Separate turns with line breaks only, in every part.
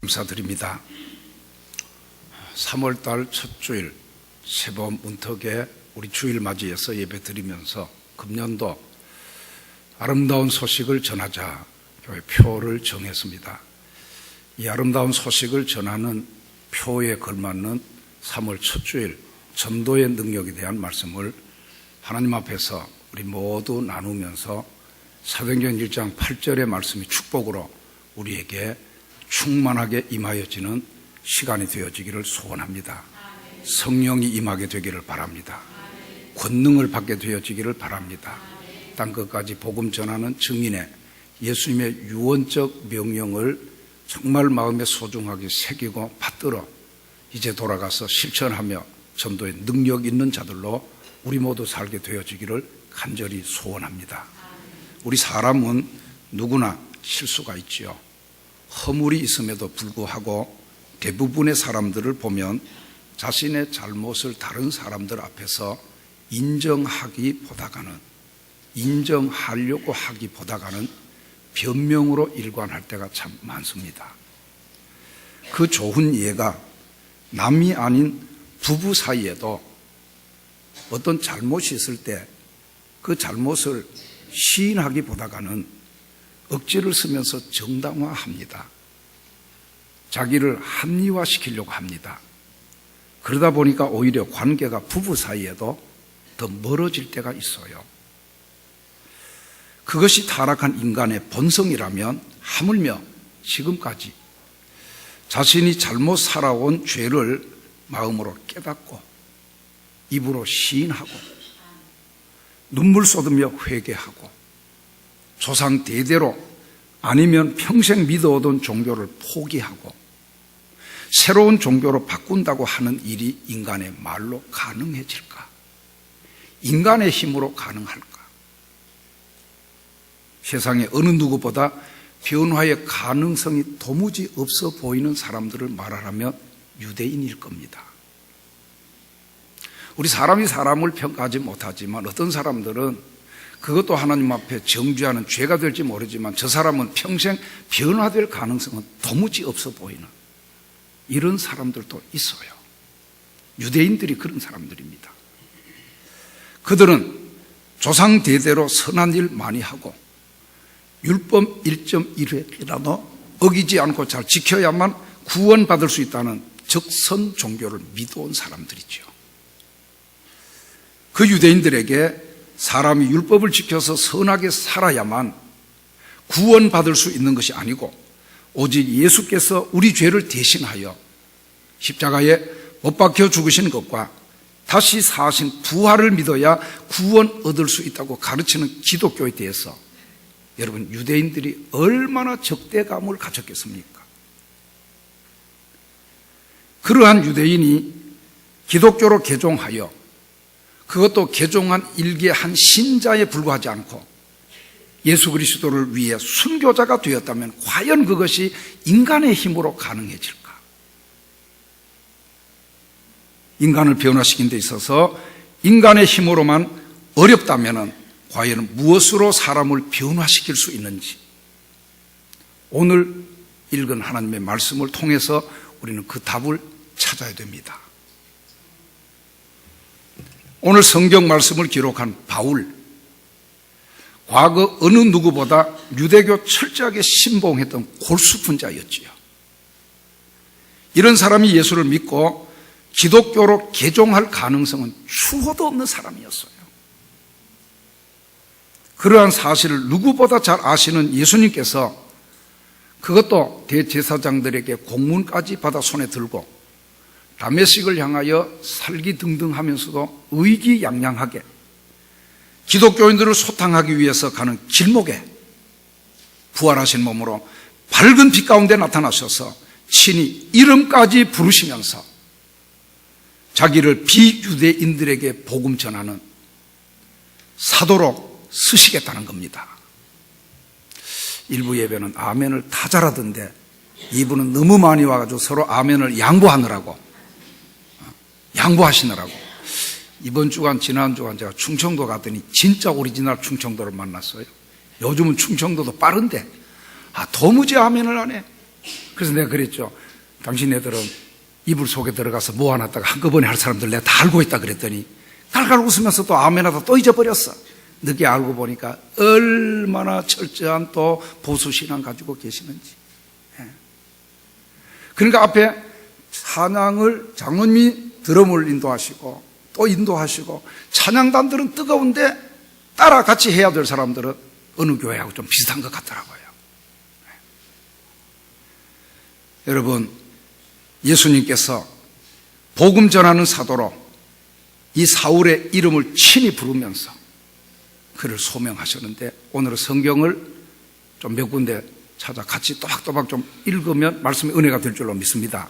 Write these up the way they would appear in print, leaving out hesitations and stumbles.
감사드립니다. 3월달 첫 주일 새봄 문턱에 우리 주일 맞이해서 예배 드리면서 금년도 아름다운 소식을 전하자 교회 표를 정했습니다. 이 아름다운 소식을 전하는 표에 걸맞는 3월 첫 주일 전도의 능력에 대한 말씀을 하나님 앞에서 우리 모두 나누면서 사도행전 1장 8절의 말씀이 축복으로 우리에게 충만하게 임하여지는 시간이 되어지기를 소원합니다. 성령이 임하게 되기를 바랍니다. 권능을 받게 되어지기를 바랍니다. 땅끝까지 복음 전하는 증인의 예수님의 유언적 명령을 정말 마음에 소중하게 새기고 받들어 이제 돌아가서 실천하며 전도의 능력 있는 자들로 우리 모두 살게 되어지기를 간절히 소원합니다. 우리 사람은 누구나 실수가 있지요. 허물이 있음에도 불구하고 대부분의 사람들을 보면 자신의 잘못을 다른 사람들 앞에서 인정하려고 하기보다가는 변명으로 일관할 때가 참 많습니다. 그 좋은 예가 남이 아닌 부부 사이에도 어떤 잘못이 있을 때 그 잘못을 시인하기보다가는 억지를 쓰면서 정당화합니다. 자기를 합리화시키려고 합니다. 그러다 보니까 오히려 관계가 부부 사이에도 더 멀어질 때가 있어요. 그것이 타락한 인간의 본성이라면 하물며 지금까지 자신이 잘못 살아온 죄를 마음으로 깨닫고 입으로 시인하고 눈물 쏟으며 회개하고 조상 대대로 아니면 평생 믿어오던 종교를 포기하고 새로운 종교로 바꾼다고 하는 일이 인간의 말로 가능해질까? 인간의 힘으로 가능할까? 세상에 어느 누구보다 변화의 가능성이 도무지 없어 보이는 사람들을 말하라면 유대인일 겁니다. 우리 사람이 사람을 평가하지 못하지만 어떤 사람들은 그것도 하나님 앞에 정죄하는 죄가 될지 모르지만 저 사람은 평생 변화될 가능성은 도무지 없어 보이는 이런 사람들도 있어요. 유대인들이 그런 사람들입니다. 그들은 조상 대대로 선한 일 많이 하고 율법 1.1회라도 어기지 않고 잘 지켜야만 구원받을 수 있다는 적선 종교를 믿어온 사람들이죠. 그 유대인들에게 사람이 율법을 지켜서 선하게 살아야만 구원받을 수 있는 것이 아니고 오직 예수께서 우리 죄를 대신하여 십자가에 못 박혀 죽으신 것과 다시 사신 부활을 믿어야 구원 얻을 수 있다고 가르치는 기독교에 대해서 여러분 유대인들이 얼마나 적대감을 가졌겠습니까? 그러한 유대인이 기독교로 개종하여 그것도 개종한 일개 한 신자에 불과하지 않고 예수 그리스도를 위해 순교자가 되었다면 과연 그것이 인간의 힘으로 가능해질까? 인간을 변화시킨 데 있어서 인간의 힘으로만 어렵다면 과연 무엇으로 사람을 변화시킬 수 있는지 오늘 읽은 하나님의 말씀을 통해서 우리는 그 답을 찾아야 됩니다. 오늘 성경 말씀을 기록한 바울, 과거 어느 누구보다 유대교 철저하게 신봉했던 골수분자였지요. 이런 사람이 예수를 믿고 기독교로 개종할 가능성은 추호도 없는 사람이었어요. 그러한 사실을 누구보다 잘 아시는 예수님께서 그것도 대제사장들에게 공문까지 받아 손에 들고 다메섹을 향하여 살기등등하면서도 의기양양하게 기독교인들을 소탕하기 위해서 가는 길목에 부활하신 몸으로 밝은 빛 가운데 나타나셔서 친히 이름까지 부르시면서 자기를 비유대인들에게 복음 전하는 사도로 쓰시겠다는 겁니다. 일부 예배는 아멘을 다 잘하던데 이분은 너무 많이 와가지고 서로 아멘을 양보하시느라고 이번 주간 지난 주간 제가 충청도 갔더니 진짜 오리지널 충청도를 만났어요. 요즘은 충청도도 빠른데 도무지 아멘을 안 해. 그래서 내가 그랬죠. 당신네들은 이불 속에 들어가서 모아놨다가 한꺼번에 할 사람들 내가 다 알고 있다 그랬더니 갈갈 웃으면서 또 아멘하다 또 잊어버렸어. 늦게 알고 보니까 얼마나 철저한 또 보수신앙 가지고 계시는지. 그러니까 앞에 찬양을 장로님이 드럼을 인도하시고 또 인도하시고 찬양단들은 뜨거운데 따라 같이 해야 될 사람들은 어느 교회하고 좀 비슷한 것 같더라고요. 여러분, 예수님께서 복음 전하는 사도로 이 사울의 이름을 친히 부르면서 그를 소명하셨는데 오늘은 성경을 좀 몇 군데 찾아 같이 또박또박 좀 읽으면 말씀의 은혜가 될 줄로 믿습니다.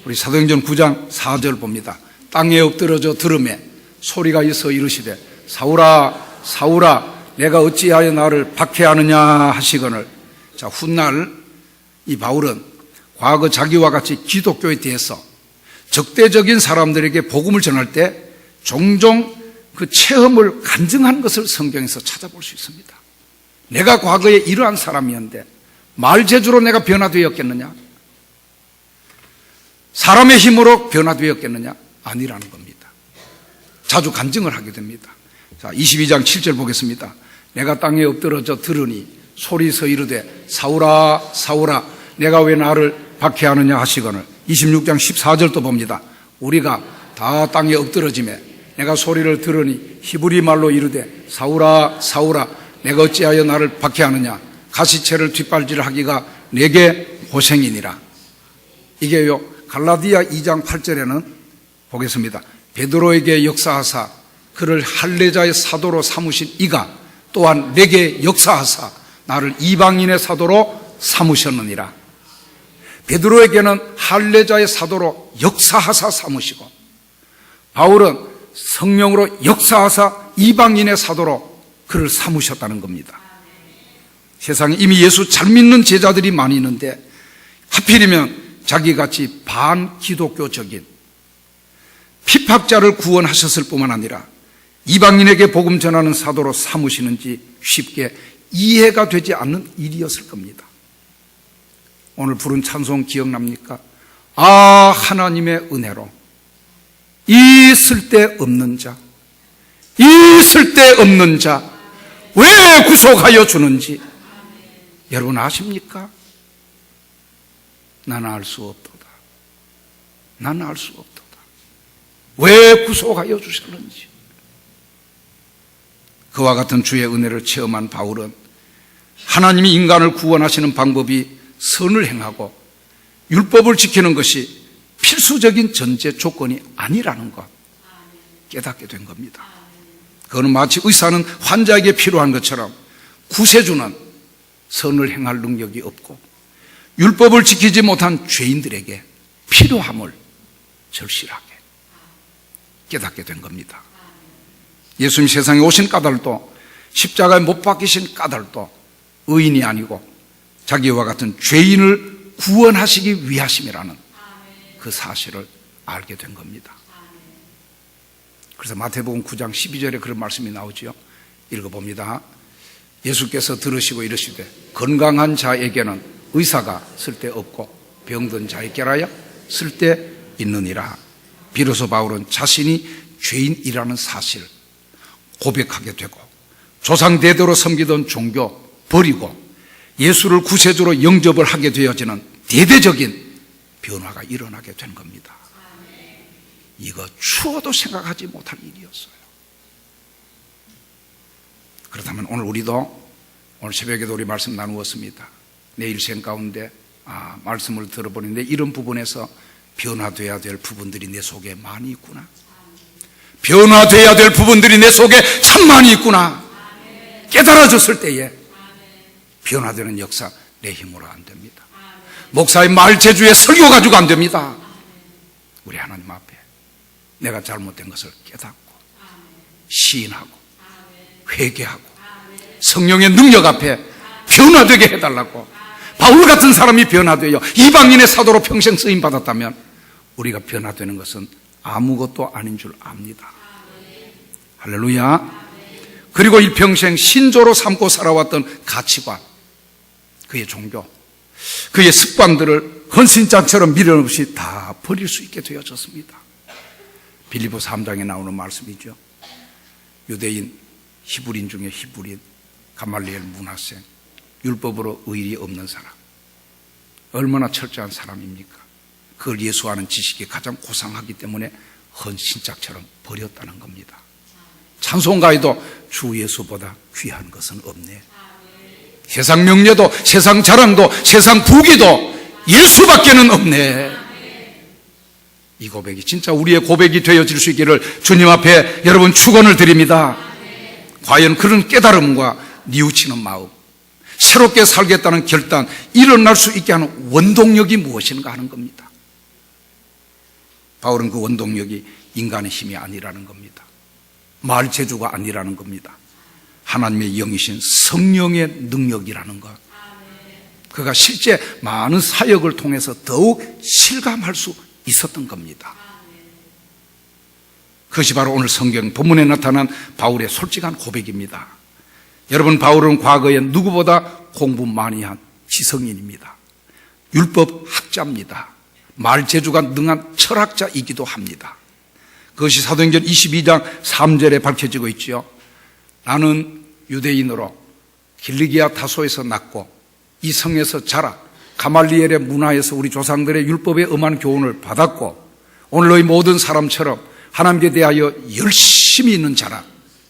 우리 사도행전 9장 4절 봅니다. 땅에 엎드러져 들으매 소리가 있어 이르시되 사울아 사울아 내가 어찌하여 나를 박해하느냐 하시거늘. 자, 훗날 이 바울은 과거 자기와 같이 기독교에 대해서 적대적인 사람들에게 복음을 전할 때 종종 그 체험을 간증한 것을 성경에서 찾아볼 수 있습니다. 내가 과거에 이러한 사람이었는데 말재주로 내가 변화되었겠느냐? 사람의 힘으로 변화되었겠느냐? 아니라는 겁니다. 자주 간증을 하게 됩니다. 자, 22장 7절 보겠습니다. 내가 땅에 엎드러져 들으니 소리서 이르되 사울아 사울아 내가 왜 나를 박해하느냐 하시거늘. 26장 14절도 봅니다. 우리가 다 땅에 엎드러지매 내가 소리를 들으니 히브리 말로 이르되 사울아 사울아 내가 어찌하여 나를 박해하느냐 가시채를 뒷발질하기가 내게 고생이니라. 이게요 갈라디아 2장 8절에는 보겠습니다. 베드로에게 역사하사 그를 할례자의 사도로 삼으신 이가 또한 내게 역사하사 나를 이방인의 사도로 삼으셨느니라. 베드로에게는 할례자의 사도로 역사하사 삼으시고 바울은 성령으로 역사하사 이방인의 사도로 그를 삼으셨다는 겁니다. 세상에 이미 예수 잘 믿는 제자들이 많이 있는데 하필이면 자기같이 반기독교적인 핍박자를 구원하셨을 뿐만 아니라 이방인에게 복음 전하는 사도로 삼으시는지 쉽게 이해가 되지 않는 일이었을 겁니다. 오늘 부른 찬송 기억납니까? 아 하나님의 은혜로 이 쓸데없는 자, 이 쓸데없는 자 왜 구속하여 주는지 여러분 아십니까? 나는 알 수 없도다. 나는 알 수 없도다. 왜 구속하여 주셨는지. 그와 같은 주의 은혜를 체험한 바울은 하나님이 인간을 구원하시는 방법이 선을 행하고 율법을 지키는 것이 필수적인 전제 조건이 아니라는 것 깨닫게 된 겁니다. 그거는 마치 의사는 환자에게 필요한 것처럼 구세주는 선을 행할 능력이 없고 율법을 지키지 못한 죄인들에게 필요함을 절실하게 깨닫게 된 겁니다. 예수님 세상에 오신 까닭도 십자가에 못 박히신 까닭도 의인이 아니고 자기와 같은 죄인을 구원하시기 위하심이라는 그 사실을 알게 된 겁니다. 그래서 마태복음 9장 12절에 그런 말씀이 나오지요. 읽어봅니다. 예수께서 들으시고 이르시되 건강한 자에게는 의사가 쓸데없고 병든 자에게라야 쓸데있느니라. 비로소 바울은 자신이 죄인이라는 사실 고백하게 되고 조상 대대로 섬기던 종교 버리고 예수를 구세주로 영접을 하게 되어지는 대대적인 변화가 일어나게 된 겁니다. 이거 추워도 생각하지 못할 일이었어요. 그렇다면 오늘 우리도 오늘 새벽에도 우리 말씀 나누었습니다. 내 일생 가운데 말씀을 들어보는데 이런 부분에서 변화돼야 될 부분들이 내 속에 많이 있구나. 변화돼야 될 부분들이 내 속에 참 많이 있구나. 깨달아졌을 때에 변화되는 역사 내 힘으로 안 됩니다. 목사의 말재주에 설교 가지고 안 됩니다. 우리 하나님 앞에 내가 잘못된 것을 깨닫고 시인하고 회개하고 성령의 능력 앞에 변화되게 해달라고. 바울 같은 사람이 변화되어 이방인의 사도로 평생 쓰임 받았다면 우리가 변화되는 것은 아무것도 아닌 줄 압니다. 할렐루야. 그리고 일평생 신조로 삼고 살아왔던 가치관, 그의 종교, 그의 습관들을 헌신장처럼 미련 없이 다 버릴 수 있게 되어졌습니다. 빌립보 3장에 나오는 말씀이죠. 유대인, 히브리인 중에 히브리인, 가말리엘 문하생, 율법으로 의리 없는 사람. 얼마나 철저한 사람입니까? 그걸 예수하는 지식이 가장 고상하기 때문에 헌신짝처럼 버렸다는 겁니다. 찬송가에도 주 예수보다 귀한 것은 없네. 세상 명예도 세상 자랑도 세상 부귀도 예수밖에는 없네. 이 고백이 진짜 우리의 고백이 되어질 수 있기를 주님 앞에 여러분 축원을 드립니다. 과연 그런 깨달음과 뉘우치는 마음, 새롭게 살겠다는 결단, 일어날 수 있게 하는 원동력이 무엇인가 하는 겁니다. 바울은 그 원동력이 인간의 힘이 아니라는 겁니다. 말재주가 아니라는 겁니다. 하나님의 영이신 성령의 능력이라는 것. 그가 실제 많은 사역을 통해서 더욱 실감할 수 있었던 겁니다. 그것이 바로 오늘 성경 본문에 나타난 바울의 솔직한 고백입니다. 여러분, 바울은 과거에 누구보다 공부 많이 한 지성인입니다. 율법 학자입니다. 말재주가 능한 철학자이기도 합니다. 그것이 사도행전 22장 3절에 밝혀지고 있지요. 나는 유대인으로 길리기아 다소에서 났고 이 성에서 자라 가말리엘의 문화에서 우리 조상들의 율법에 엄한 교훈을 받았고 오늘 너희 모든 사람처럼 하나님께 대하여 열심히 있는 자라.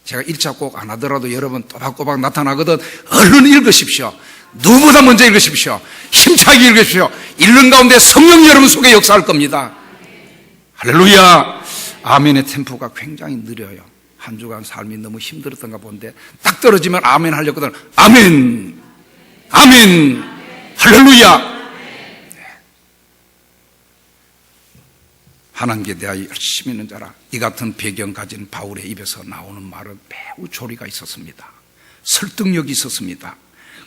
제가 1차 꼭 안 하더라도 여러분 또박또박 나타나거든. 얼른 읽으십시오. 누구보다 먼저 읽으십시오. 힘차게 읽으십시오. 읽는 가운데 성령 여러분 속에 역사할 겁니다. 할렐루야. 아멘의 템포가 굉장히 느려요. 한 주간 삶이 너무 힘들었던가 본데 딱 떨어지면 아멘 하려거든. 아멘, 아멘, 할렐루야. 하나님께 대하여 열심히 있는 자라. 이 같은 배경 가진 바울의 입에서 나오는 말은 매우 조리가 있었습니다. 설득력이 있었습니다.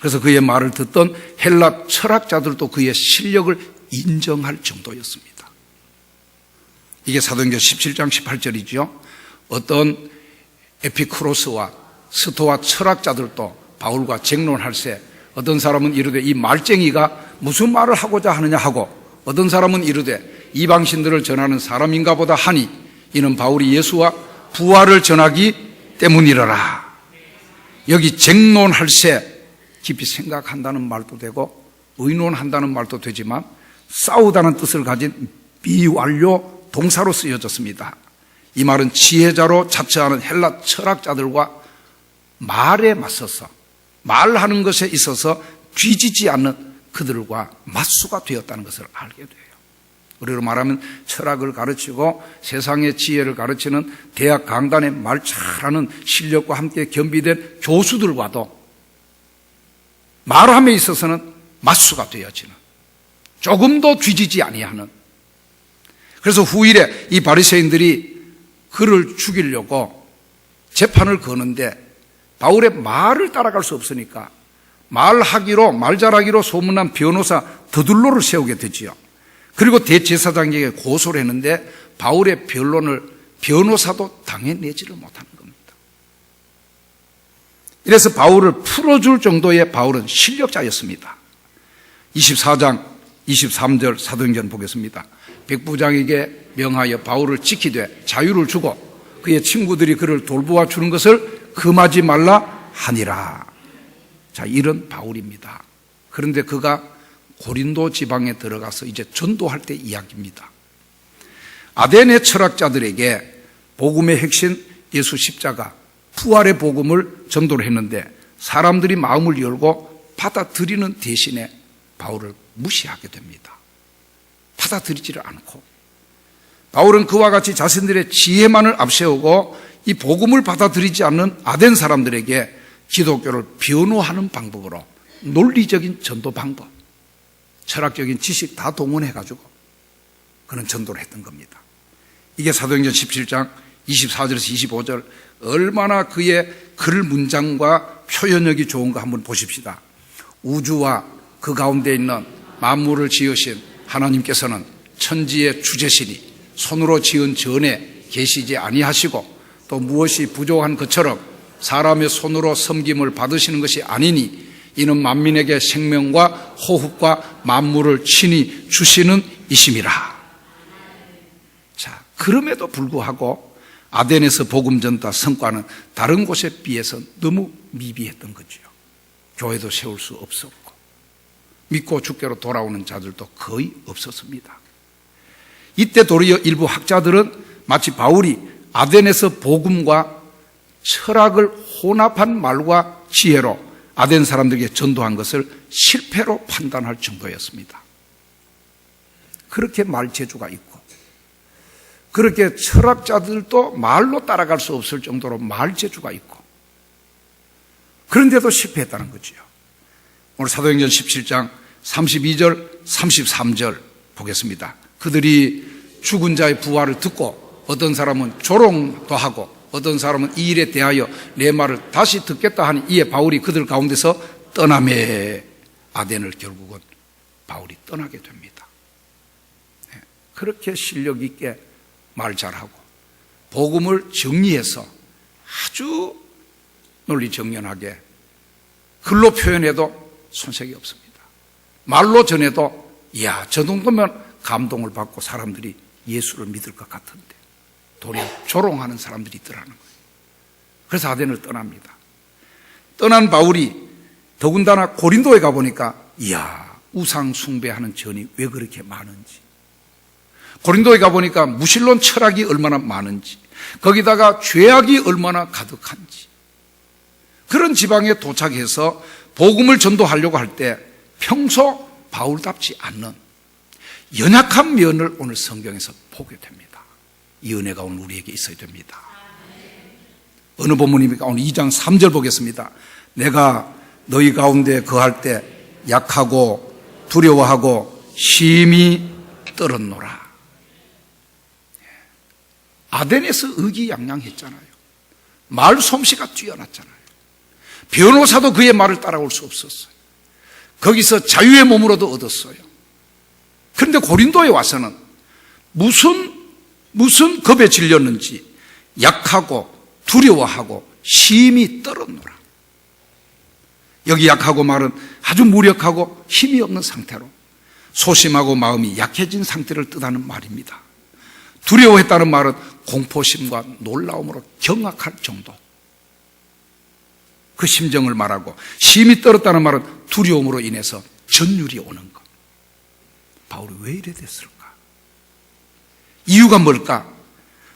그래서 그의 말을 듣던 헬라 철학자들도 그의 실력을 인정할 정도였습니다. 이게 사도행전 17장 18절이죠. 어떤 에피쿠로스와 스토아 철학자들도 바울과 쟁론할세 어떤 사람은 이르되 이 말쟁이가 무슨 말을 하고자 하느냐 하고 어떤 사람은 이르되 이방신들을 전하는 사람인가 보다 하니 이는 바울이 예수와 부활을 전하기 때문이라라. 여기 쟁론할세 깊이 생각한다는 말도 되고 의논한다는 말도 되지만 싸우다는 뜻을 가진 비완료 동사로 쓰여졌습니다. 이 말은 지혜자로 자처하는 헬라 철학자들과 말에 맞서서 말하는 것에 있어서 뒤지지 않는 그들과 맞수가 되었다는 것을 알게 돼요. 우리로 말하면 철학을 가르치고 세상의 지혜를 가르치는 대학 강단에 말 잘하는 실력과 함께 겸비된 교수들과도 말함에 있어서는 맞수가 되어지는, 조금도 뒤지지 아니하는. 그래서 후일에 이 바리새인들이 그를 죽이려고 재판을 거는데 바울의 말을 따라갈 수 없으니까 말 잘하기로 소문난 변호사 더둘로를 세우게 되지요. 그리고 대제사장에게 고소를 했는데 바울의 변론을 변호사도 당해내지를 못하는 겁니다. 이래서 바울을 풀어줄 정도의 바울은 실력자였습니다. 24장 23절 사도행전 보겠습니다. 백부장에게 명하여 바울을 지키되 자유를 주고 그의 친구들이 그를 돌보아 주는 것을 금하지 말라 하니라. 자, 이런 바울입니다. 그런데 그가 고린도 지방에 들어가서 이제 전도할 때 이야기입니다. 아덴의 철학자들에게 복음의 핵심 예수 십자가 부활의 복음을 전도를 했는데 사람들이 마음을 열고 받아들이는 대신에 바울을 무시하게 됩니다. 받아들이지를 않고 바울은 그와 같이 자신들의 지혜만을 앞세우고 이 복음을 받아들이지 않는 아덴 사람들에게 기독교를 변호하는 방법으로 논리적인 전도 방법, 철학적인 지식 다 동원해가지고 그런 전도를 했던 겁니다. 이게 사도행전 17장 24절에서 25절 얼마나 그의 글 문장과 표현력이 좋은가 한번 보십시다. 우주와 그 가운데 있는 만물을 지으신 하나님께서는 천지의 주제시니 손으로 지은 전에 계시지 아니하시고 또 무엇이 부족한 것처럼 사람의 손으로 섬김을 받으시는 것이 아니니 이는 만민에게 생명과 호흡과 만물을 친히 주시는 이심이라. 자, 그럼에도 불구하고 아덴에서 복음 전파 성과는 다른 곳에 비해서 너무 미비했던 거죠. 교회도 세울 수 없었고 믿고 주께로 돌아오는 자들도 거의 없었습니다. 이때 도리어 일부 학자들은 마치 바울이 아덴에서 복음과 철학을 혼합한 말과 지혜로 아덴 사람들에게 전도한 것을 실패로 판단할 정도였습니다. 그렇게 말 재주가 있고 그렇게 철학자들도 말로 따라갈 수 없을 정도로 말 재주가 있고 그런데도 실패했다는 거죠. 오늘 사도행전 17장 32절 33절 보겠습니다. 그들이 죽은 자의 부활을 듣고 어떤 사람은 조롱도 하고 어떤 사람은 이 일에 대하여 내 말을 다시 듣겠다 하니 이에 바울이 그들 가운데서 떠나매 아덴을 결국은 바울이 떠나게 됩니다. 그렇게 실력 있게 말 잘하고 복음을 정리해서 아주 논리정연하게 글로 표현해도 손색이 없습니다. 말로 전해도 이야 저 정도면 감동을 받고 사람들이 예수를 믿을 것 같은데 도리어 조롱하는 사람들이 있더라는 거예요. 그래서 아덴을 떠납니다. 떠난 바울이 더군다나 고린도에 가보니까 이야 우상 숭배하는 전이 왜 그렇게 많은지, 고린도에 가보니까 무신론 철학이 얼마나 많은지, 거기다가 죄악이 얼마나 가득한지, 그런 지방에 도착해서 복음을 전도하려고 할 때 평소 바울답지 않는 연약한 면을 오늘 성경에서 보게 됩니다. 이 은혜가 오늘 우리에게 있어야 됩니다. 어느 본문입니까? 오늘 2장 3절 보겠습니다. 내가 너희 가운데 거할 때 약하고 두려워하고 심히 떨었노라. 아덴에서 의기양양했잖아요. 말 솜씨가 뛰어났잖아요. 변호사도 그의 말을 따라올 수 없었어요. 거기서 자유의 몸으로도 얻었어요. 그런데 고린도에 와서는 무슨 겁에 질렸는지 약하고 두려워하고 심히 떨었노라. 여기 약하고 말은 아주 무력하고 힘이 없는 상태로 소심하고 마음이 약해진 상태를 뜻하는 말입니다. 두려워했다는 말은 공포심과 놀라움으로 경악할 정도, 그 심정을 말하고, 심히 떨었다는 말은 두려움으로 인해서 전율이 오는 것. 바울이 왜 이래 됐을까? 이유가 뭘까?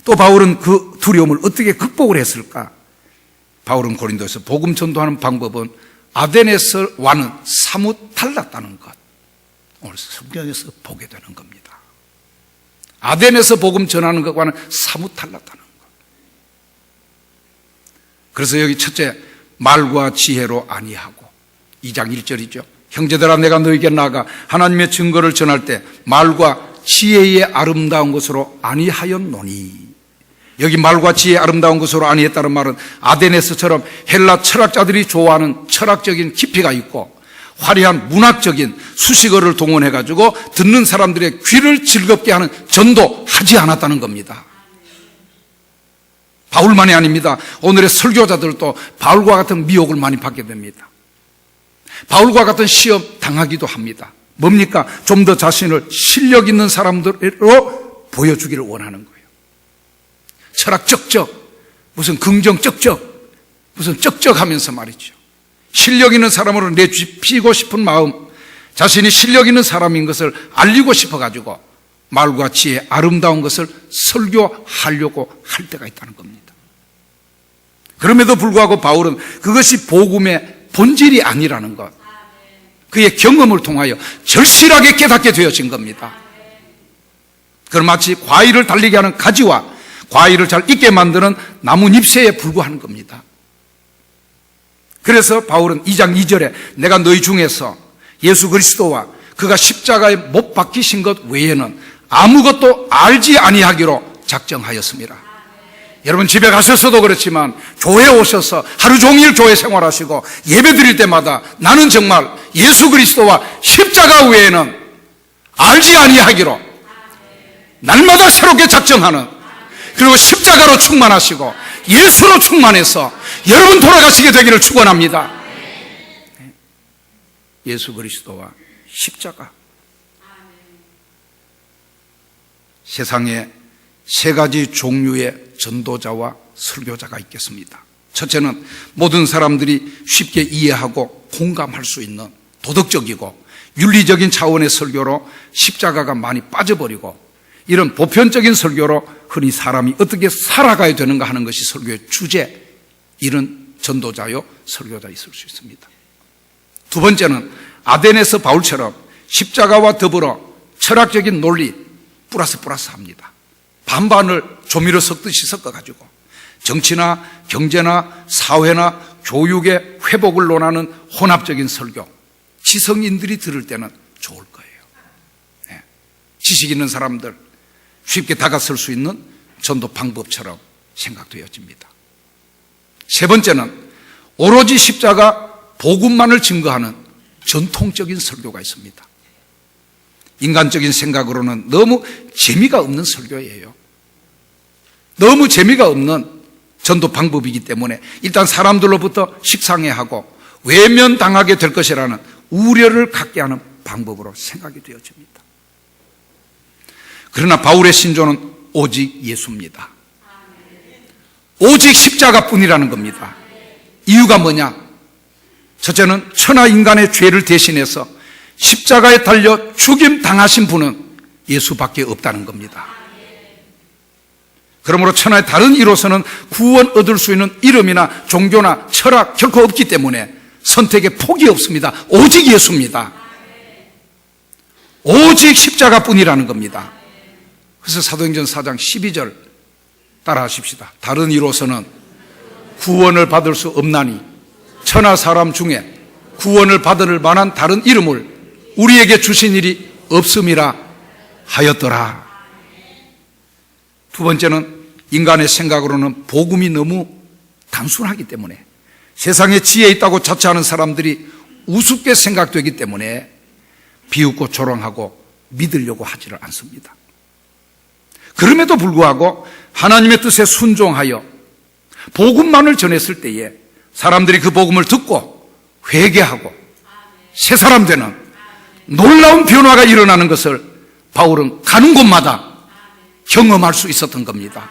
또 바울은 그 두려움을 어떻게 극복을 했을까? 바울은 고린도에서 복음 전도하는 방법은 아덴에서와는 사뭇 달랐다는 것, 오늘 성경에서 보게 되는 겁니다. 아덴에서 복음 전하는 것과는 사뭇 달랐다는 것. 그래서 여기 첫째, 말과 지혜로 아니하고, 2장 1절이죠. 형제들아 내가 너희에게 나아가 하나님의 증거를 전할 때 말과 지혜의 아름다운 것으로 아니하였노니. 여기 말과 지혜의 아름다운 것으로 아니했다는 말은 아덴에서처럼 헬라 철학자들이 좋아하는 철학적인 깊이가 있고 화려한 문학적인 수식어를 동원해가지고 듣는 사람들의 귀를 즐겁게 하는 전도하지 않았다는 겁니다. 바울만이 아닙니다. 오늘의 설교자들도 바울과 같은 미혹을 많이 받게 됩니다. 바울과 같은 시험 당하기도 합니다. 뭡니까? 좀 더 자신을 실력 있는 사람들로 보여주기를 원하는 거예요. 철학 쩍쩍, 무슨 긍정 쩍쩍, 무슨 쩍쩍 하면서 말이죠. 실력 있는 사람으로 내비고 싶은 마음, 자신이 실력 있는 사람인 것을 알리고 싶어가지고 말과 지혜, 아름다운 것을 설교하려고 할 때가 있다는 겁니다. 그럼에도 불구하고 바울은 그것이 복음의 본질이 아니라는 것, 그의 경험을 통하여 절실하게 깨닫게 되어진 겁니다. 그건 마치 과일을 달리게 하는 가지와 과일을 잘 익게 만드는 나뭇잎새에 불과한 겁니다. 그래서 바울은 2장 2절에 내가 너희 중에서 예수 그리스도와 그가 십자가에 못 박히신 것 외에는 아무것도 알지 아니하기로 작정하였습니다. 여러분 집에 가셔서도 그렇지만 교회에 오셔서 하루 종일 교회 생활하시고 예배 드릴 때마다 나는 정말 예수 그리스도와 십자가 외에는 알지 아니하기로 날마다 새롭게 작정하는, 그리고 십자가로 충만하시고 예수로 충만해서 여러분 돌아가시게 되기를 축원합니다. 예수 그리스도와 십자가. 세상에 세 가지 종류의 전도자와 설교자가 있겠습니다. 첫째는 모든 사람들이 쉽게 이해하고 공감할 수 있는 도덕적이고 윤리적인 차원의 설교로 십자가가 많이 빠져버리고, 이런 보편적인 설교로 흔히 사람이 어떻게 살아가야 되는가 하는 것이 설교의 주제, 이런 전도자요 설교자 있을 수 있습니다. 두 번째는 아덴에서 바울처럼 십자가와 더불어 철학적인 논리 플러스 합니다. 반반을 조미료 섞듯이 섞어가지고 정치나 경제나 사회나 교육의 회복을 논하는 혼합적인 설교, 지성인들이 들을 때는 좋을 거예요. 네. 지식 있는 사람들 쉽게 다가설 수 있는 전도 방법처럼 생각되어집니다. 세 번째는 오로지 십자가 복음만을 증거하는 전통적인 설교가 있습니다. 인간적인 생각으로는 너무 재미가 없는 설교예요. 너무 재미가 없는 전도 방법이기 때문에 일단 사람들로부터 식상해하고 외면당하게 될 것이라는 우려를 갖게 하는 방법으로 생각이 되어집니다. 그러나 바울의 신조는 오직 예수입니다. 오직 십자가뿐이라는 겁니다. 이유가 뭐냐? 첫째는 천하 인간의 죄를 대신해서 십자가에 달려 죽임 당하신 분은 예수밖에 없다는 겁니다. 그러므로 천하의 다른 이로서는 구원 얻을 수 있는 이름이나 종교나 철학 결코 없기 때문에 선택의 폭이 없습니다. 오직 예수입니다. 오직 십자가뿐이라는 겁니다. 그래서 사도행전 4장 12절 따라하십시다. 다른 이로서는 구원을 받을 수 없나니 천하 사람 중에 구원을 받을 만한 다른 이름을 우리에게 주신 일이 없음이라 하였더라. 두 번째는 인간의 생각으로는 복음이 너무 단순하기 때문에, 세상에 지혜 있다고 자처하는 사람들이 우습게 생각되기 때문에 비웃고 조롱하고 믿으려고 하지를 않습니다. 그럼에도 불구하고 하나님의 뜻에 순종하여 복음만을 전했을 때에 사람들이 그 복음을 듣고 회개하고 새 사람 되는 놀라운 변화가 일어나는 것을 바울은 가는 곳마다 경험할 수 있었던 겁니다.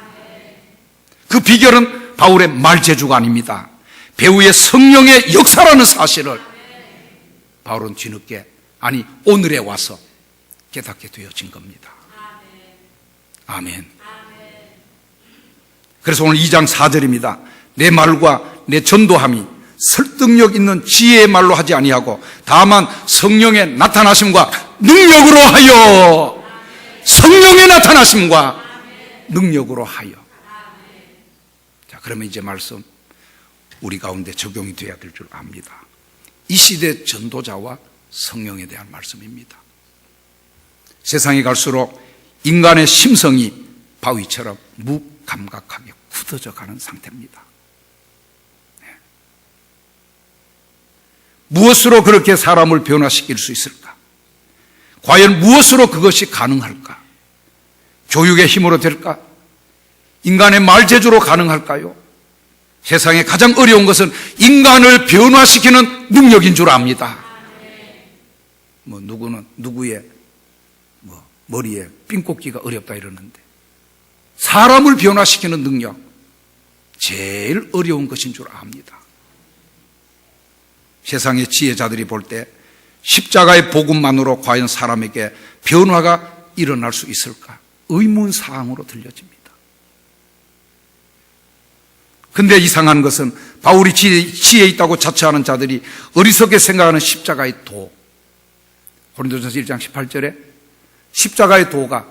그 비결은 바울의 말재주가 아닙니다. 배우의 성령의 역사라는 사실을 바울은 뒤늦게, 아니 오늘에 와서 깨닫게 되어진 겁니다. 아멘. 그래서 오늘 2장 4절입니다. 내 말과 내 전도함이 설득력 있는 지혜의 말로 하지 아니하고 다만 성령의 나타나심과 능력으로 하여, 성령의 나타나심과 능력으로 하여. 자, 그러면 이제 말씀 우리 가운데 적용이 되어야 될 줄 압니다. 이 시대 전도자와 성령에 대한 말씀입니다. 세상이 갈수록 인간의 심성이 바위처럼 무감각하게 굳어져 가는 상태입니다. 무엇으로 그렇게 사람을 변화시킬 수 있을까? 과연 무엇으로 그것이 가능할까? 교육의 힘으로 될까? 인간의 말재주로 가능할까요? 세상에 가장 어려운 것은 인간을 변화시키는 능력인 줄 압니다. 누구는 누구의 머리에 삥 꽂기가 어렵다 이러는데, 사람을 변화시키는 능력, 제일 어려운 것인 줄 압니다. 세상의 지혜자들이 볼 때 십자가의 복음만으로 과연 사람에게 변화가 일어날 수 있을까? 의문사항으로 들려집니다. 근데 이상한 것은 바울이 지혜 있다고 자처하는 자들이 어리석게 생각하는 십자가의 도, 고린도전서 1장 18절에 십자가의 도가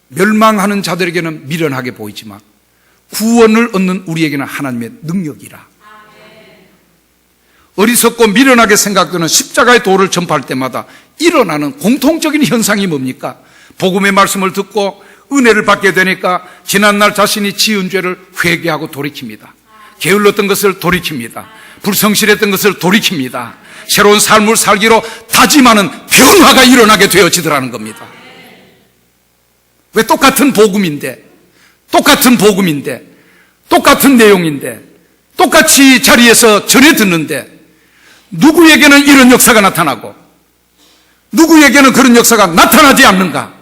멸망하는 자들에게는 미련하게 보이지만 구원을 얻는 우리에게는 하나님의 능력이라. 어리석고 미련하게 생각되는 십자가의 도를 전파할 때마다 일어나는 공통적인 현상이 뭡니까? 복음의 말씀을 듣고 은혜를 받게 되니까 지난날 자신이 지은 죄를 회개하고 돌이킵니다. 게을렀던 것을 돌이킵니다. 불성실했던 것을 돌이킵니다. 새로운 삶을 살기로 다짐하는 변화가 일어나게 되어지더라는 겁니다. 왜? 똑같은 복음인데, 똑같은 내용인데, 똑같이 자리에서 전해 듣는데 누구에게는 이런 역사가 나타나고 누구에게는 그런 역사가 나타나지 않는가?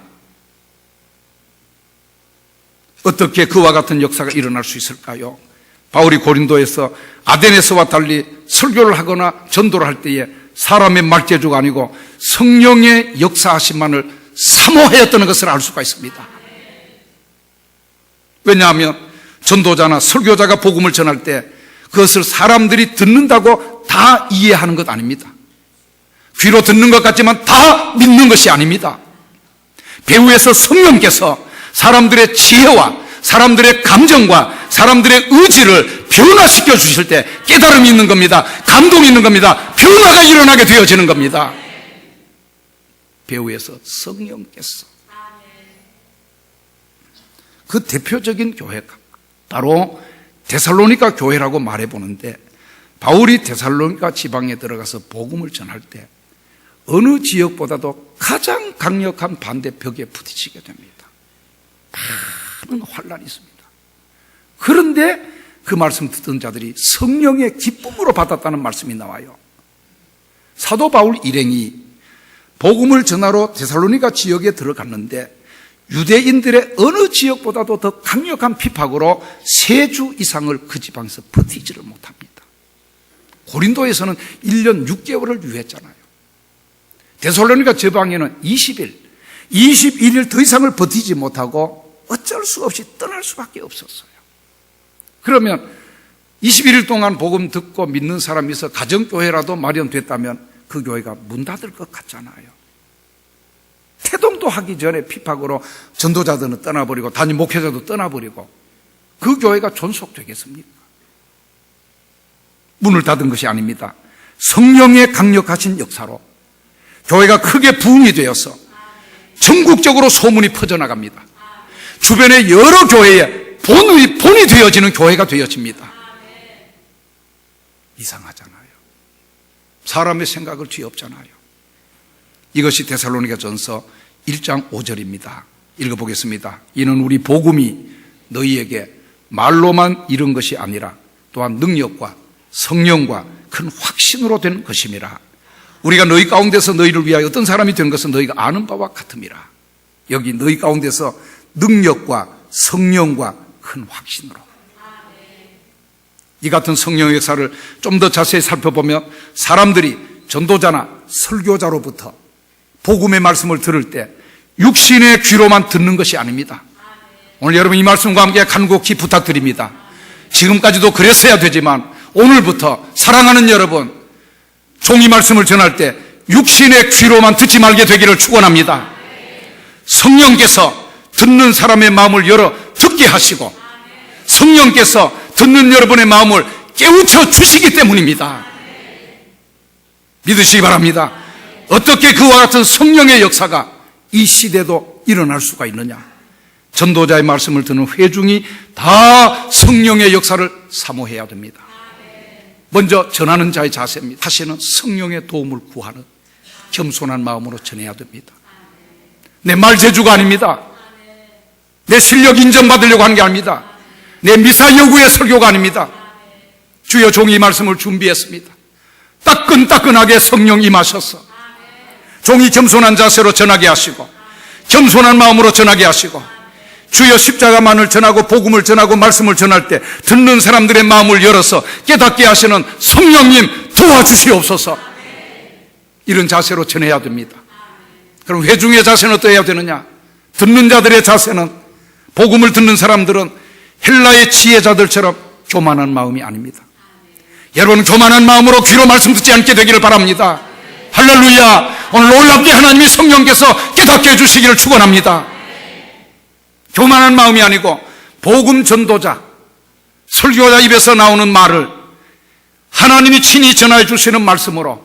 어떻게 그와 같은 역사가 일어날 수 있을까요? 바울이 고린도에서 아데네스와 달리 설교를 하거나 전도를 할 때에 사람의 말재주가 아니고 성령의 역사하심만을 사모하였다는 것을 알 수가 있습니다. 왜냐하면 전도자나 설교자가 복음을 전할 때 그것을 사람들이 듣는다고 다 이해하는 것 아닙니다. 귀로 듣는 것 같지만 다 믿는 것이 아닙니다. 배후에서 성령께서 사람들의 지혜와 사람들의 감정과 사람들의 의지를 변화시켜 주실 때 깨달음이 있는 겁니다. 감동이 있는 겁니다. 변화가 일어나게 되어지는 겁니다. 배후에서 성령께서. 그 대표적인 교회가 바로 데살로니가 교회라고 말해보는데, 바울이 데살로니가 지방에 들어가서 복음을 전할 때 어느 지역보다도 가장 강력한 반대벽에 부딪히게 됩니다. 많은 환란이 있습니다. 그런데 그 말씀 듣던 자들이 성령의 기쁨으로 받았다는 말씀이 나와요. 사도 바울 일행이 복음을 전하러 데살로니가 지역에 들어갔는데 유대인들의 어느 지역보다도 더 강력한 핍박으로 3주 이상을 그 지방에서 버티지를 못합니다. 고린도에서는 1년 6개월을 유했잖아요. 데살로니가 지방에는 21일 더 이상을 버티지 못하고 어쩔 수 없이 떠날 수밖에 없었어요. 그러면 21일 동안 복음 듣고 믿는 사람이 있어 가정교회라도 마련됐다면 그 교회가 문 닫을 것 같잖아요. 태동도 하기 전에 핍박으로 전도자들은 떠나버리고 담임 목회자도 떠나버리고 그 교회가 존속되겠습니까? 문을 닫은 것이 아닙니다. 성령의 강력하신 역사로 교회가 크게 부흥이 되어서 전국적으로 소문이 퍼져나갑니다. 주변의 여러 교회의 본이 되어지는 교회가 되어집니다. 이상하잖아요. 사람의 생각을 뒤엎잖아요. 이것이 데살로니가 전서 1장 5절입니다. 읽어보겠습니다. 이는 우리 복음이 너희에게 말로만 이른 것이 아니라 또한 능력과 성령과 큰 확신으로 된 것임이라. 우리가 너희 가운데서 너희를 위하여 어떤 사람이 된 것은 너희가 아는 바와 같음이라. 여기 너희 가운데서 능력과 성령과 큰 확신으로. 이 같은 성령의 역사를 좀 더 자세히 살펴보면 사람들이 전도자나 설교자로부터 복음의 말씀을 들을 때 육신의 귀로만 듣는 것이 아닙니다. 오늘 여러분 이 말씀과 함께 간곡히 부탁드립니다. 지금까지도 그랬어야 되지만 오늘부터 사랑하는 여러분, 종이 말씀을 전할 때 육신의 귀로만 듣지 말게 되기를 축원합니다. 성령께서 듣는 사람의 마음을 열어 듣게 하시고 성령께서 듣는 여러분의 마음을 깨우쳐 주시기 때문입니다. 믿으시기 바랍니다. 어떻게 그와 같은 성령의 역사가 이 시대도 일어날 수가 있느냐? 전도자의 말씀을 듣는 회중이 다 성령의 역사를 사모해야 됩니다. 먼저 전하는 자의 자세입니다. 다시는 성령의 도움을 구하는 겸손한 마음으로 전해야 됩니다. 내 말재주가 아닙니다. 내 실력 인정받으려고 하는 게 아닙니다. 내 미사 여구의 설교가 아닙니다. 주여 종이 말씀을 준비했습니다. 따끈따끈하게 성령 임하셔서 종이 겸손한 자세로 전하게 하시고 겸손한 마음으로 전하게 하시고 주여 십자가만을 전하고 복음을 전하고 말씀을 전할 때 듣는 사람들의 마음을 열어서 깨닫게 하시는 성령님 도와주시옵소서. 이런 자세로 전해야 됩니다. 그럼 회중의 자세는 어떠해야 되느냐? 듣는 자들의 자세는, 복음을 듣는 사람들은 헬라의 지혜자들처럼 교만한 마음이 아닙니다. 여러분 교만한 마음으로 귀로 말씀 듣지 않게 되기를 바랍니다. 할렐루야. 오늘 놀랍게 하나님이 성령께서 깨닫게 해주시기를 축원합니다. 교만한 마음이 아니고 복음 전도자, 설교자 입에서 나오는 말을 하나님이 친히 전하여 주시는 말씀으로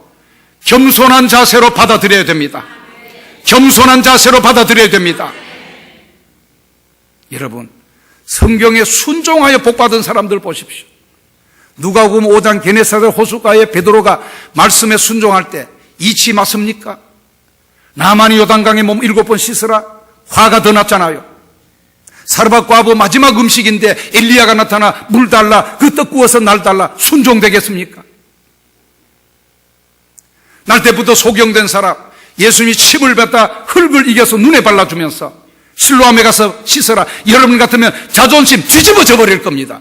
겸손한 자세로 받아들여야 됩니다. 겸손한 자세로 받아들여야 됩니다. 여러분, 성경에 순종하여 복받은 사람들 보십시오. 누가복음 5장 게네사렛 호숫가에 베드로가 말씀에 순종할 때 이치 맞습니까? 나만이 요단강에 몸 7번 씻으라. 화가 더 났잖아요. 사르밧 과부 마지막 음식인데 엘리야가 나타나 물 달라, 그 떡 구워서 날 달라. 순종되겠습니까? 날 때부터 소경된 사람, 예수님이 침을 뱉다 흙을 이겨서 눈에 발라주면서 실로암에 가서 씻어라. 여러분 같으면 자존심 뒤집어져 버릴 겁니다.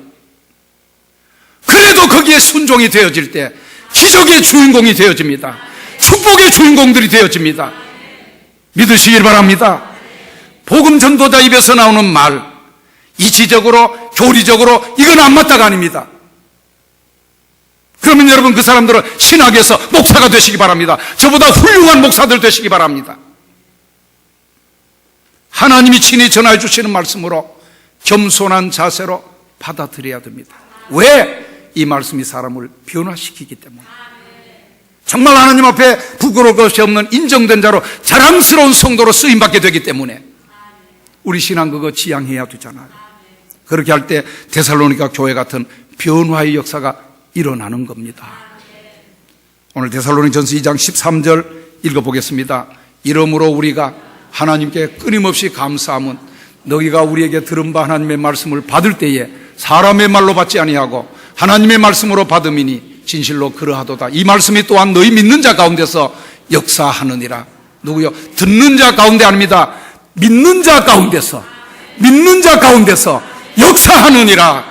그래도 거기에 순종이 되어질 때 기적의 주인공이 되어집니다. 축복의 주인공들이 되어집니다. 믿으시길 바랍니다. 복음 전도자 입에서 나오는 말, 이치적으로 교리적으로 이건 안 맞다가 아닙니다. 그러면 여러분 그 사람들은 신학에서 목사가 되시기 바랍니다. 저보다 훌륭한 목사들 되시기 바랍니다. 하나님이 친히 전하여 주시는 말씀으로 겸손한 자세로 받아들여야 됩니다. 왜? 이 말씀이 사람을 변화시키기 때문에. 정말 하나님 앞에 부끄러울 것이 없는 인정된 자로 자랑스러운 성도로 쓰임받게 되기 때문에 우리 신앙 그거 지향해야 되잖아요. 그렇게 할 때 데살로니가 교회 같은 변화의 역사가 일어나는 겁니다. 오늘 데살로니전서 2장 13절 읽어보겠습니다. 이러므로 우리가 하나님께 끊임없이 감사함은 너희가 우리에게 들은 바 하나님의 말씀을 받을 때에 사람의 말로 받지 아니하고 하나님의 말씀으로 받음이니 진실로 그러하도다. 이 말씀이 또한 너희 믿는 자 가운데서 역사하느니라. 누구요? 듣는 자 가운데 아닙니다. 믿는 자 가운데서 역사하느니라.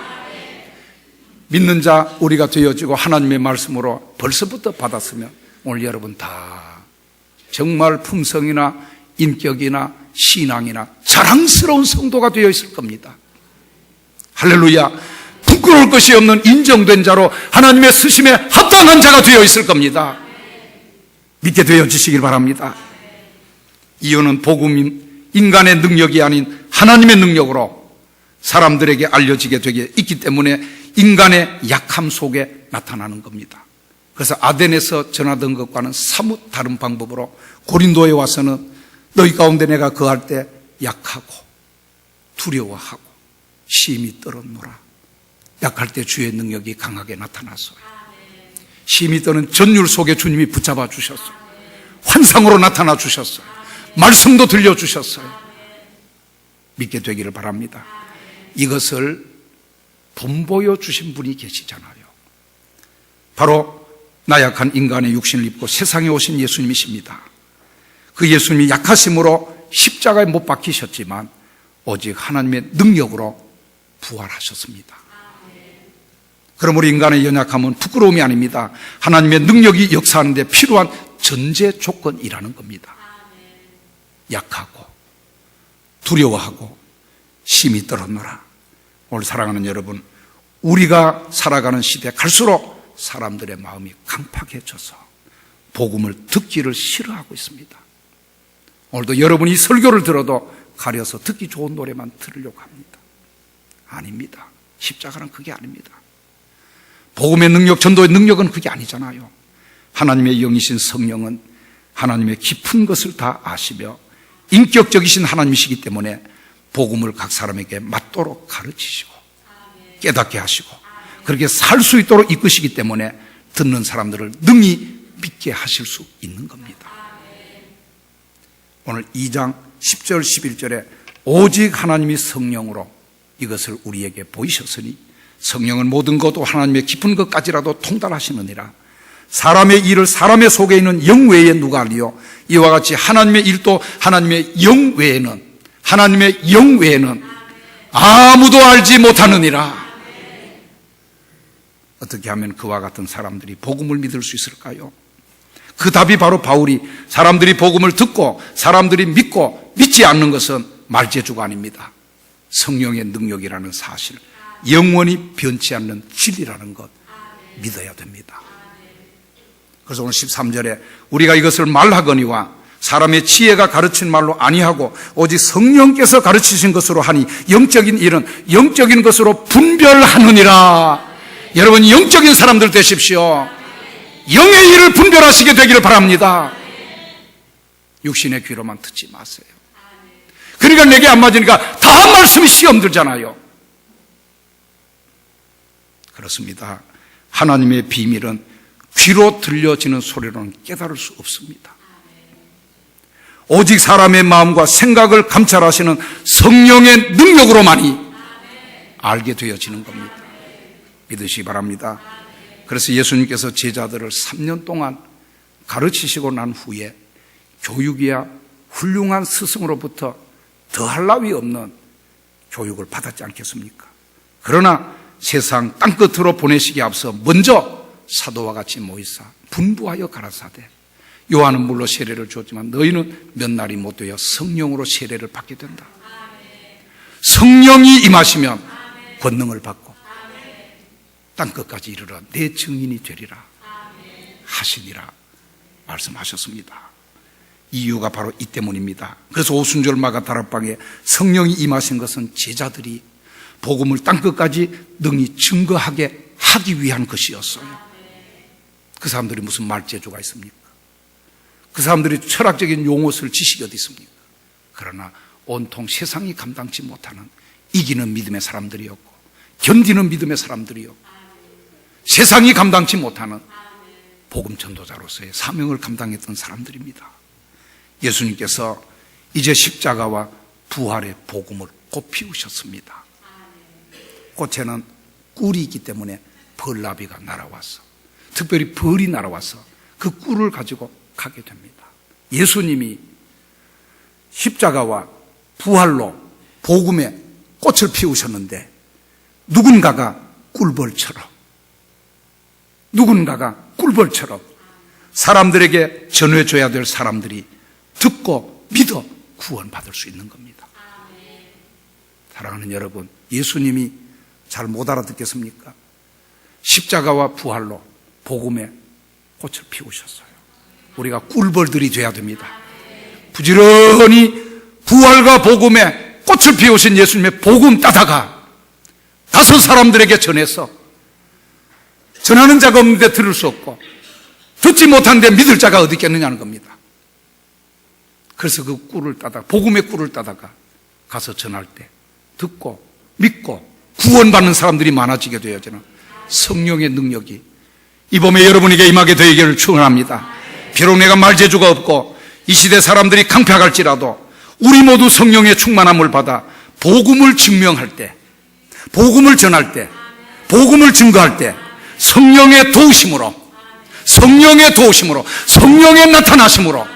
믿는 자 우리가 되어지고 하나님의 말씀으로 벌써부터 받았으면 오늘 여러분 다 정말 품성이나 인격이나 신앙이나 자랑스러운 성도가 되어 있을 겁니다. 할렐루야. 부끄러울 것이 없는 인정된 자로 하나님의 쓰심에 합당한 자가 되어 있을 겁니다. 믿게 되어지시길 바랍니다. 이유는 복음인 인간의 능력이 아닌 하나님의 능력으로 사람들에게 알려지게 되게 있기 때문에 인간의 약함 속에 나타나는 겁니다. 그래서 아덴에서 전하던 것과는 사뭇 다른 방법으로 고린도에 와서는 너희 가운데 내가 거할 때 약하고 두려워하고 심히 떨었노라. 약할 때 주의 능력이 강하게 나타났어요. 심히 떠는 전율 속에 주님이 붙잡아 주셨어요. 환상으로 나타나 주셨어요. 말씀도 들려주셨어요. 믿게 되기를 바랍니다. 이것을 본보여 주신 분이 계시잖아요. 바로 나약한 인간의 육신을 입고 세상에 오신 예수님이십니다. 그 예수님이 약하심으로 십자가에 못 박히셨지만 오직 하나님의 능력으로 부활하셨습니다. 그러므로 인간의 연약함은 부끄러움이 아닙니다. 하나님의 능력이 역사하는 데 필요한 전제 조건이라는 겁니다. 약하고 두려워하고 심히 떨었노라. 오늘 사랑하는 여러분, 우리가 살아가는 시대 갈수록 사람들의 마음이 강팍해져서 복음을 듣기를 싫어하고 있습니다. 오늘도 여러분이 설교를 들어도 가려서 듣기 좋은 노래만 들으려고 합니다. 아닙니다. 십자가는 그게 아닙니다. 복음의 능력, 전도의 능력은 그게 아니잖아요. 하나님의 영이신 성령은 하나님의 깊은 것을 다 아시며 인격적이신 하나님이시기 때문에 복음을 각 사람에게 맞도록 가르치시고 깨닫게 하시고 그렇게 살 수 있도록 이끄시기 때문에 듣는 사람들을 능히 믿게 하실 수 있는 겁니다. 오늘 2장 10절 11절에 오직 하나님이 성령으로 이것을 우리에게 보이셨으니 성령은 모든 것도 하나님의 깊은 것까지라도 통달하시느니라. 사람의 일을 사람의 속에 있는 영 외에 누가 알리요? 이와 같이 하나님의 일도 하나님의 영 외에는 아무도 알지 못하느니라. 어떻게 하면 그와 같은 사람들이 복음을 믿을 수 있을까요? 그 답이 바로 바울이 사람들이 복음을 듣고 사람들이 믿고 믿지 않는 것은 말재주가 아닙니다. 성령의 능력이라는 사실, 영원히 변치 않는 진리라는 것 믿어야 됩니다. 그래서 오늘 13절에 우리가 이것을 말하거니와 사람의 지혜가 가르친 말로 아니하고 오직 성령께서 가르치신 것으로 하니 영적인 일은 영적인 것으로 분별하느니라. 여러분 영적인 사람들 되십시오. 영의 일을 분별하시게 되기를 바랍니다. 육신의 귀로만 듣지 마세요. 그러니까 내게 안 맞으니까 다 말씀이 시험 들잖아요. 그렇습니다. 하나님의 비밀은 귀로 들려지는 소리로는 깨달을 수 없습니다. 오직 사람의 마음과 생각을 감찰하시는 성령의 능력으로만이 알게 되어지는 겁니다. 믿으시기 바랍니다. 그래서 예수님께서 제자들을 3년 동안 가르치시고 난 후에 교육이야 훌륭한 스승으로부터 더할 나위 없는 교육을 받았지 않겠습니까? 그러나 세상 땅끝으로 보내시기에 앞서 먼저 사도와 같이 모이사 분부하여 가라사대 요한은 물로 세례를 주었지만 너희는 몇 날이 못 되어 성령으로 세례를 받게 된다. 성령이 임하시면 권능을 받고 땅끝까지 이르러 내 증인이 되리라 하시니라 말씀하셨습니다. 이유가 바로 이 때문입니다. 그래서 오순절 마가다락방에 성령이 임하신 것은 제자들이 복음을 땅끝까지 능히 증거하게 하기 위한 것이었어요. 그 사람들이 무슨 말재주가 있습니까? 그 사람들이 철학적인 용어를 지식이 어디 있습니까? 그러나 온통 세상이 감당치 못하는 이기는 믿음의 사람들이었고 견디는 믿음의 사람들이었고 세상이 감당치 못하는 복음 전도자로서의 사명을 감당했던 사람들입니다. 예수님께서 이제 십자가와 부활의 복음을 꽃 피우셨습니다. 꽃에는 꿀이 있기 때문에 벌나비가 날아와서 특별히 벌이 날아와서 그 꿀을 가지고 가게 됩니다. 예수님이 십자가와 부활로 복음의 꽃을 피우셨는데 누군가가 꿀벌처럼 사람들에게 전해줘야 될 사람들이 듣고 믿어 구원받을 수 있는 겁니다. 사랑하는 여러분, 예수님이 잘 못 알아듣겠습니까? 십자가와 부활로 복음의 꽃을 피우셨어요. 우리가 꿀벌들이 돼야 됩니다. 부지런히 부활과 복음의 꽃을 피우신 예수님의 복음 따다가 가서 사람들에게 전해서 전하는 자가 없는데 들을 수 없고 듣지 못하는데 믿을 자가 어디 있겠느냐는 겁니다. 그래서 그 꿀을 따다가 복음의 꿀을 따다가 가서 전할 때 듣고 믿고 구원받는 사람들이 많아지게 되어지는 성령의 능력이 이 봄에 여러분에게 임하게 되기를 축원합니다. 비록 내가 말재주가 없고 이 시대 사람들이 강팍할지라도 우리 모두 성령의 충만함을 받아 복음을 증명할 때, 복음을 전할 때, 복음을 증거할 때 성령의 도우심으로, 성령의 나타나심으로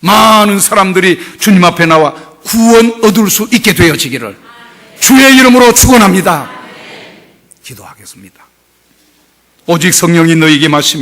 많은 사람들이 주님 앞에 나와 구원 얻을 수 있게 되어지기를 주의 이름으로 축원합니다. 기도하겠습니다. 오직 성령이 너희에게 마시며